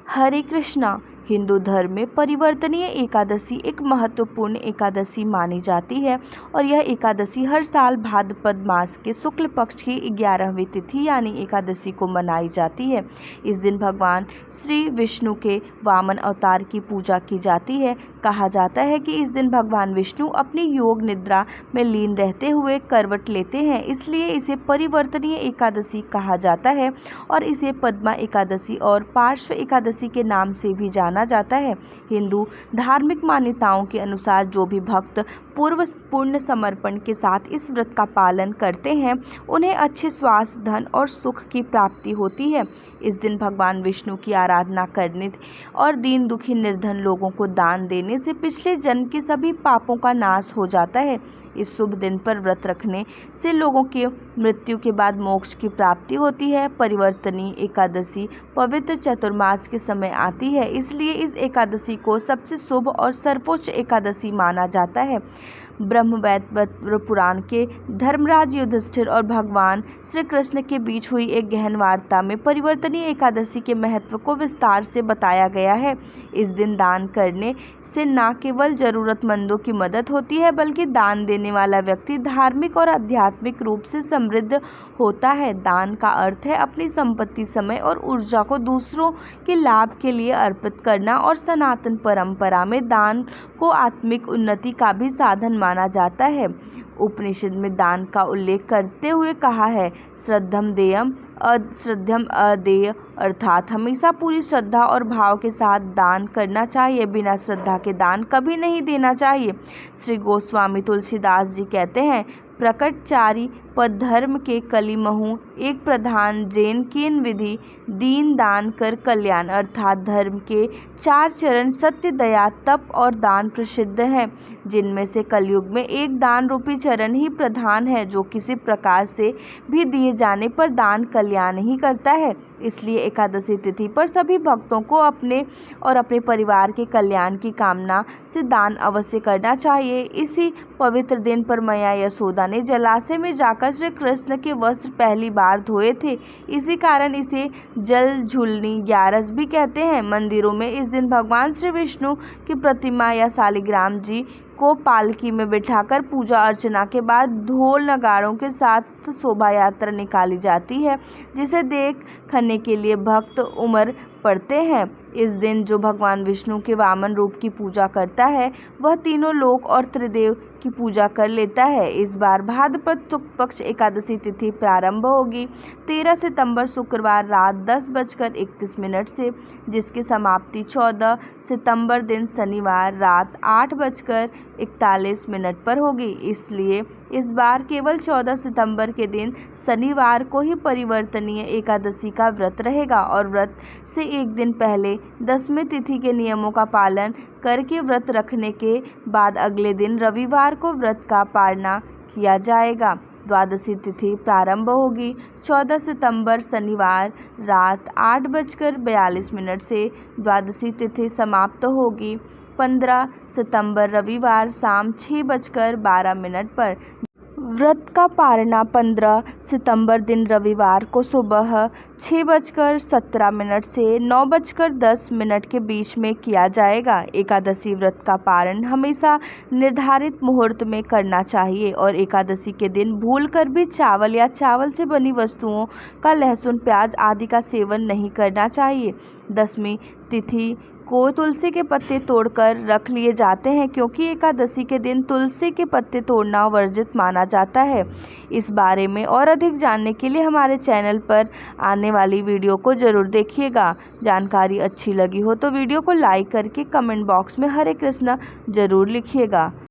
हरे कृष्णा। हिंदू धर्म में परिवर्तनीय एकादशी एक महत्वपूर्ण एकादशी मानी जाती है और यह एकादशी हर साल भाद्रपद मास के शुक्ल पक्ष की 11वीं तिथि यानी एकादशी को मनाई जाती है। इस दिन भगवान श्री विष्णु के वामन अवतार की पूजा की जाती है। कहा जाता है कि इस दिन भगवान विष्णु अपनी योग निद्रा में लीन रहते हुए करवट लेते हैं, इसलिए इसे परिवर्तनीय एकादशी कहा जाता है और इसे पद्मा एकादशी और पार्श्व एकादशी के नाम से भी जाना जाता है। हिंदू धार्मिक मान्यताओं के अनुसार जो भी भक्त पूर्ण समर्पण के साथ इस व्रत का पालन करते हैं उन्हें अच्छे स्वास्थ्य, धन और सुख की प्राप्ति होती है। इस दिन भगवान विष्णु की आराधना करने और दीन दुखी निर्धन लोगों को दान देने से पिछले जन्म के सभी पापों का नाश हो जाता है। इस शुभ दिन पर व्रत रखने से लोगों की मृत्यु के बाद मोक्ष की प्राप्ति होती है। परिवर्तनीय एकादशी पवित्र चतुर्मास के समय आती है, इसलिए इस एकादशी को सबसे शुभ और सर्वोच्च एकादशी माना जाता है। ब्रह्मवैवर्त पुराण के धर्मराज युधिष्ठिर और भगवान श्री कृष्ण के बीच हुई एक गहन वार्ता में परिवर्तनीय एकादशी के महत्व को विस्तार से बताया गया है। इस दिन दान करने से न केवल जरूरतमंदों की मदद होती है बल्कि दान देने वाला व्यक्ति धार्मिक और आध्यात्मिक रूप से समृद्ध होता है। दान का अर्थ है अपनी संपत्ति, समय और ऊर्जा को दूसरों के लाभ के लिए अर्पित करना और सनातन परंपरा में दान को आत्मिक उन्नति का भी साधन माना जाता है। उपनिषद में दान का उल्लेख करते हुए कहा है, श्रद्धम देयम अश्रद्धम अदेय, अर्थात हमेशा पूरी श्रद्धा और भाव के साथ दान करना चाहिए, बिना श्रद्धा के दान कभी नहीं देना चाहिए। श्री गोस्वामी तुलसीदास जी कहते हैं, प्रकटचारी पद धर्म के कलिमहु एक प्रधान जैन कीन विधि, दीन दान कर कल्याण, अर्थात धर्म के 4 चरण सत्य, दया, तप और दान प्रसिद्ध हैं, जिनमें से कलयुग में एक दान रूपी चरण ही प्रधान है, जो किसी प्रकार से भी दिए जाने पर दान कल्याण ही करता है। इसलिए एकादशी तिथि पर सभी भक्तों को अपने और अपने परिवार के कल्याण की कामना से दान अवश्य करना चाहिए। इसी पवित्र दिन पर मैया यशोदा ने जलाशय में जाकर श्री कृष्ण के वस्त्र पहली बार धोए थे। इसी कारण इसे जल झूलनी ग्यारस भी कहते हैं। मंदिरों में इस दिन भगवान श्री विष्णु की प्रतिमा या शालिग्राम जी को पालकी में बिठाकर पूजा अर्चना के बाद ढोल नगाड़ों के साथ शोभा यात्रा निकाली जाती है, जिसे देखने के लिए भक्त उमड़ पड़ते हैं। इस दिन जो भगवान विष्णु के वामन रूप की पूजा करता है वह तीनों लोक और त्रिदेव की पूजा कर लेता है। इस बार भाद्रपद शुक्ल पक्ष एकादशी तिथि प्रारंभ होगी 13 सितंबर शुक्रवार रात 10:31 से, जिसकी समाप्ति 14 सितंबर दिन शनिवार रात 8:41 पर होगी। इसलिए इस बार केवल 14 सितंबर के दिन शनिवार को ही परिवर्तनीय एकादशी का व्रत रहेगा और व्रत से एक दिन पहले 10वीं तिथि के नियमों का पालन करके व्रत रखने के बाद अगले दिन रविवार को व्रत का पारणा किया जाएगा। द्वादशी तिथि प्रारंभ होगी 14 सितंबर शनिवार रात 8:42 से, द्वादशी तिथि समाप्त होगी 15 सितंबर रविवार शाम 6:12 पर। व्रत का पारणा 15 सितंबर दिन रविवार को सुबह 6:17 से 9:10 के बीच में किया जाएगा। एकादशी व्रत का पारण हमेशा निर्धारित मुहूर्त में करना चाहिए और एकादशी के दिन भूलकर भी चावल या चावल से बनी वस्तुओं का, लहसुन, प्याज आदि का सेवन नहीं करना चाहिए। 10वीं तिथि को तुलसी के पत्ते तोड़कर रख लिए जाते हैं, क्योंकि एकादशी के दिन तुलसी के पत्ते तोड़ना वर्जित माना जाता है। इस बारे में और अधिक जानने के लिए हमारे चैनल पर आने वाली वीडियो को ज़रूर देखिएगा। जानकारी अच्छी लगी हो तो वीडियो को लाइक करके कमेंट बॉक्स में हरे कृष्णा ज़रूर लिखिएगा।